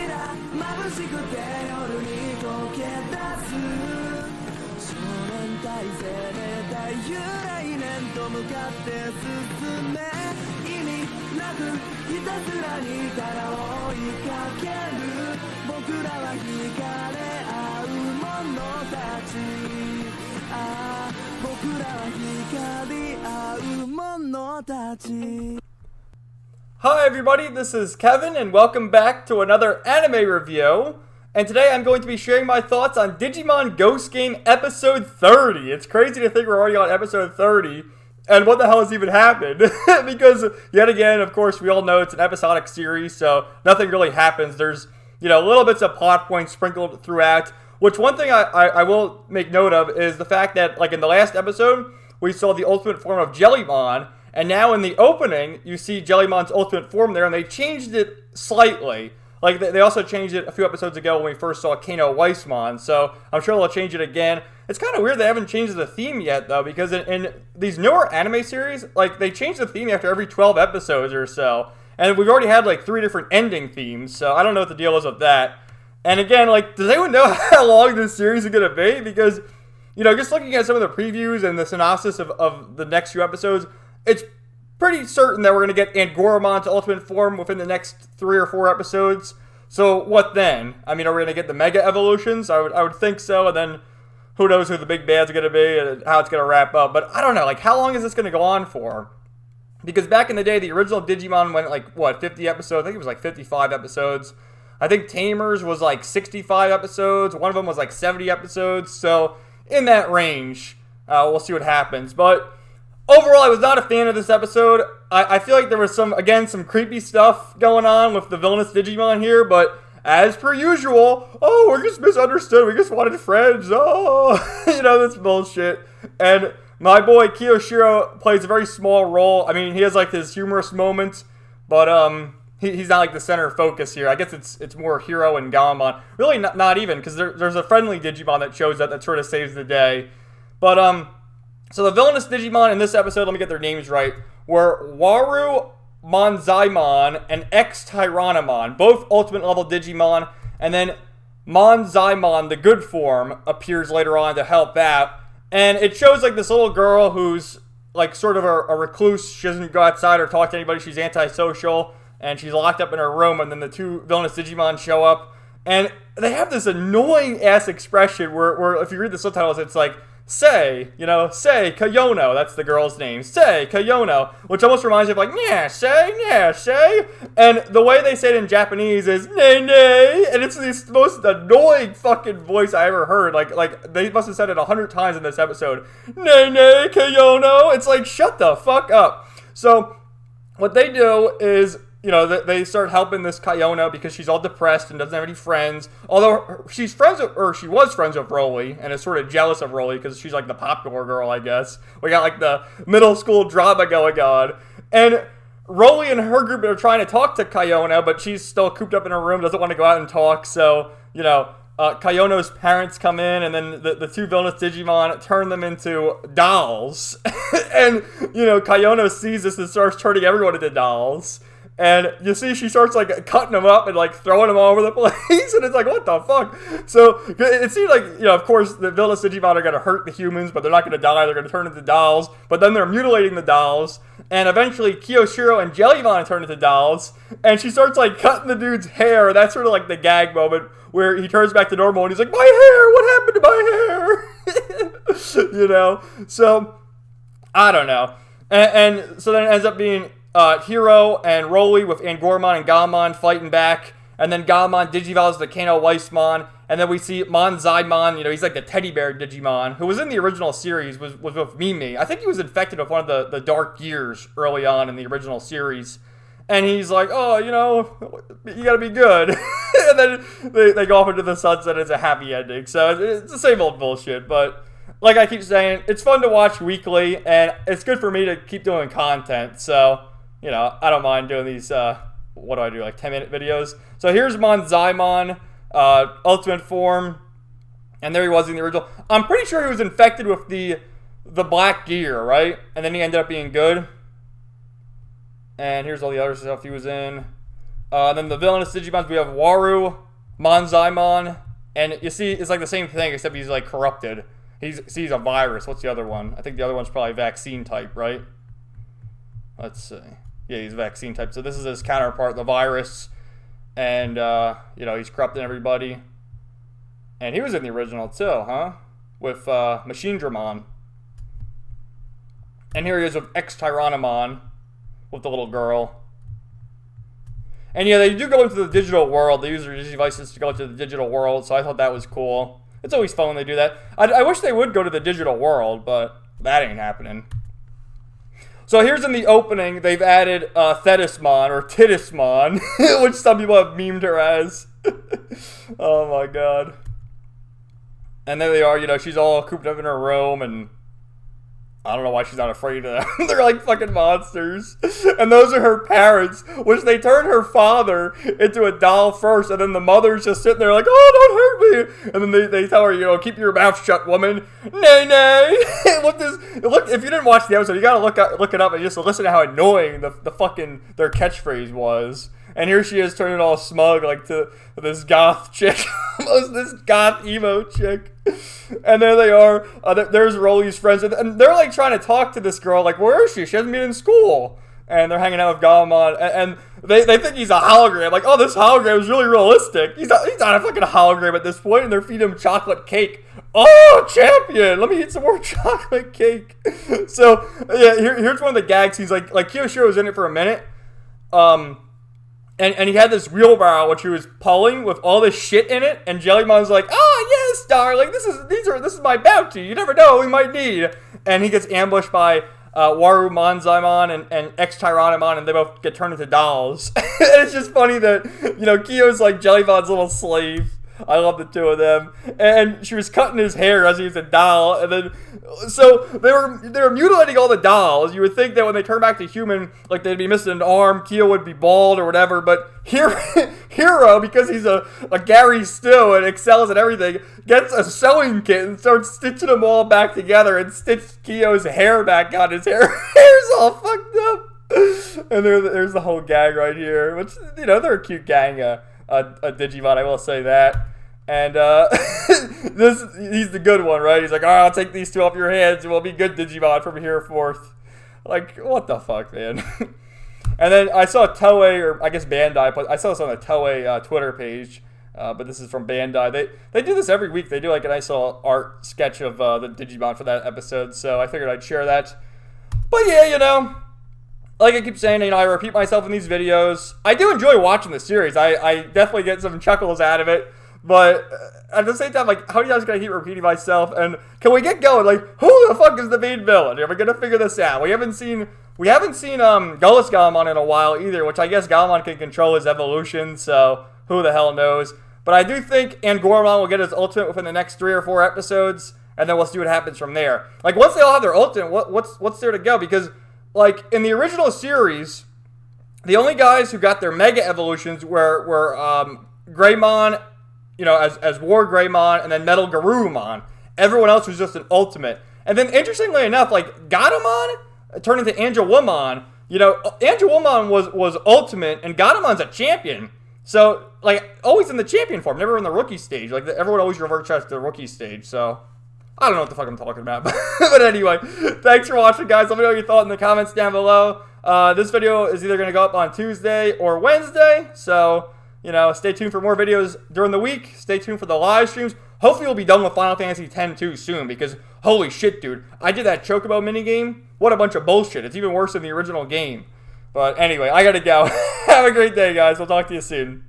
眩しくて夜に溶け出す少年体生命体由来年と向かって進め意味なくひたすらにただ追いかける僕らは惹かれ合う者たちああ僕らは光り合う者たち Hi everybody, this is Kevin and welcome back to another anime review. And today I'm going to be sharing my thoughts on Digimon Ghost Game episode 30. It's crazy to think we're already on episode 30 and what the hell has even happened. Because yet again, of course, we all know it's an episodic series, so nothing really happens. There's, little bits of plot points sprinkled throughout, which one thing I will make note of is the fact that, like in the last episode, we saw the ultimate form of Jellymon. And now in the opening, you see Jellymon's ultimate form there, and they changed it slightly. Like, they also changed it a few episodes ago when we first saw Kano Weissmon, so I'm sure they'll change it again. It's kind of weird they haven't changed the theme yet, though, because in these newer anime series, like, they change the theme after every 12 episodes or so. And we've already had, like, 3 different ending themes, so I don't know what the deal is with that. And again, like, does anyone know how long this series is going to be? Because, just looking at some of the previews and the synopsis of the next few episodes, it's pretty certain that we're going to get Angoramon's ultimate form within the next 3 or 4 episodes. So what then? I mean, are we going to get the Mega Evolutions? I would think so, and then who knows who the big bad's going to be and how it's going to wrap up. But I don't know, like, how long is this going to go on for? Because back in the day, the original Digimon went, 50 episodes? I think it was, 55 episodes. I think Tamers was, 65 episodes. One of them was, 70 episodes. So, in that range, we'll see what happens. But overall, I was not a fan of this episode. I feel like there was some creepy stuff going on with the villainous Digimon here, but as per usual, we're just misunderstood. We just wanted friends. That's bullshit. And my boy Kiyoshiro plays a very small role. I mean, he has his humorous moments, but he's not the center of focus here. I guess it's more Hiro and Gammon. Really, not even, because there's a friendly Digimon that shows up that sort of saves the day. But so the villainous Digimon in this episode, let me get their names right, were Waru Monzaimon and Ex-Tyranomon, both ultimate level Digimon, and then Monzaimon, the good form, appears later on to help out. And it shows this little girl who's sort of a recluse. She doesn't go outside or talk to anybody. She's antisocial, and she's locked up in her room, and then the 2 villainous Digimon show up. And they have this annoying ass expression where if you read the subtitles, it's say Kayono, that's the girl's name, say Kayono, which almost reminds me of yeah, say, and the way they say it in Japanese is nay, nay, and it's the most annoying fucking voice I ever heard, like they must have said it 100 times in this episode, nay, nay, Kayono, it's shut the fuck up. So, what they do is, they start helping this Kayono because she's all depressed and doesn't have any friends. Although she was friends with Rolly and is sort of jealous of Rolly because she's the popular girl, I guess. We got the middle school drama going on. And Rolly and her group are trying to talk to Kayono, but she's still cooped up in her room, doesn't want to go out and talk. So, Kayono's parents come in, and then the 2 villainous Digimon turn them into dolls. And, Kayono sees this and starts turning everyone into dolls. And you see she starts cutting them up and throwing them all over the place. And it's what the fuck? So it seems of course the villainous Digimon are going to hurt the humans, but they're not going to die. They're going to turn into dolls. But then they're mutilating the dolls. And eventually Kiyoshiro and Jellymon turn into dolls. And she starts cutting the dude's hair. That's sort of the gag moment where he turns back to normal and he's my hair, what happened to my hair? So I don't know. And so then it ends up being Hiro and Rolly with Angoramon and Gammon fighting back, and then Gammon digivolves the Kano Weissmon, and then we see Monzaimon, he's the teddy bear Digimon, who was in the original series, was with Mimi. I think he was infected with one of the dark gears early on in the original series, and he's you gotta be good. And then they go off into the sunset, it's a happy ending, so it's the same old bullshit, but like I keep saying, it's fun to watch weekly, and it's good for me to keep doing content, so I don't mind doing these, 10-minute videos. So here's Monzaimon, ultimate form, and there he was in the original. I'm pretty sure he was infected with the black gear, right? And then he ended up being good. And here's all the other stuff he was in. Then the villainous Digimons, we have Waru, Monzaimon, and you see, it's like the same thing, except he's like corrupted. He's a virus. What's the other one? I think the other one's probably vaccine type, right? Let's see. Yeah, he's vaccine type. So this is his counterpart, the virus. And, you know, he's corrupting everybody. And he was in the original too, huh? With Machine Dramon. And here he is with Ex-Tyranomon, with the little girl. And yeah, they do go into the digital world. They use their devices to go into the digital world, so I thought that was cool. It's always fun when they do that. I wish they would go to the digital world, but that ain't happening. So here's in the opening, they've added Thetismon, or Titismon, which some people have memed her as. Oh my god. And there they are, you know, she's all cooped up in her room, and I don't know why she's not afraid of them. They're like fucking monsters. And those are her parents, which they turned her father into a doll first, and then the mother's just sitting there like, oh, don't hurt me. And then they tell her, you know, keep your mouth shut, woman. Nay, nay. Look, if you didn't watch the episode, you gotta look it up and just listen to how annoying the fucking their catchphrase was. And here she is turning all smug like to this goth chick. This goth emo chick. And there they are. There's Rolly's friends. And they're like trying to talk to this girl. Like, where is she? She hasn't been in school. And they're hanging out with Galmon. And they think he's a hologram. Like, oh, this hologram is really realistic. He's not a fucking hologram at this point. And they're feeding him chocolate cake. Oh, champion! Let me eat some more chocolate cake. So, yeah, here's one of the gag scenes. Like Kiyoshiro was in it for a minute. And he had this wheelbarrow which he was pulling with all this shit in it, and Jellymon's like, "Oh yes, darling, this is my bounty. You never know what we might need." And he gets ambushed by Waru, Monzaimon, and Ex-Tyranomon, and they both get turned into dolls. And it's just funny that, you know, Kiyo's like Jellymon's little slave. I love the two of them. And she was cutting his hair as he was a doll. And then, so they were mutilating all the dolls. You would think that when they turn back to human, like they'd be missing an arm, Kiyo would be bald or whatever. But Hero, because he's a Gary Still and excels at everything, gets a sewing kit and starts stitching them all back together and stitched Kiyo's hair back on. His hair's all fucked up. And there's the whole gang right here, which, you know, they're a cute gang, a Digimon, I will say that. And he's the good one, right? He's like, all right, I'll take these two off your hands and we'll be good Digimon from here forth. Like, what the fuck, man? And then I saw Toei, or I guess Bandai, but I saw this on the Toei Twitter page, but this is from Bandai. They do this every week. They do like a nice little art sketch of the Digimon for that episode, so I figured I'd share that. But yeah, you know, like I keep saying, you know, I repeat myself in these videos. I do enjoy watching the series. I definitely get some chuckles out of it. But at the same time, like, how are you guys going to keep repeating myself? And can we get going? Like, who the fuck is the main villain? Are we going to figure this out? We haven't seen Gullus Galmon in a while either, which I guess Galmon can control his evolution, so who the hell knows. But I do think Angormon will get his ultimate within the next 3 or 4 episodes, and then we'll see what happens from there. Like, once they all have their ultimate, what's there to go? Because, like, in the original series, the only guys who got their mega evolutions were Greymon, you know, as War Greymon, and then Metal Garurumon. Everyone else was just an ultimate. And then, interestingly enough, like, Gatomon turned into Angelwomon. You know, Angelwomon was ultimate, and Gatomon's a champion. So, like, always in the champion form, never in the rookie stage. Like, everyone always reverts to the rookie stage, so I don't know what the fuck I'm talking about. But anyway, thanks for watching, guys. Let me know what you thought in the comments down below. This video is either going to go up on Tuesday or Wednesday, so, you know, stay tuned for more videos during the week. Stay tuned for the live streams. Hopefully we'll be done with Final Fantasy X too soon, because holy shit, dude. I did that Chocobo minigame. What a bunch of bullshit. It's even worse than the original game. But anyway, I gotta go. Have a great day, guys. We'll talk to you soon.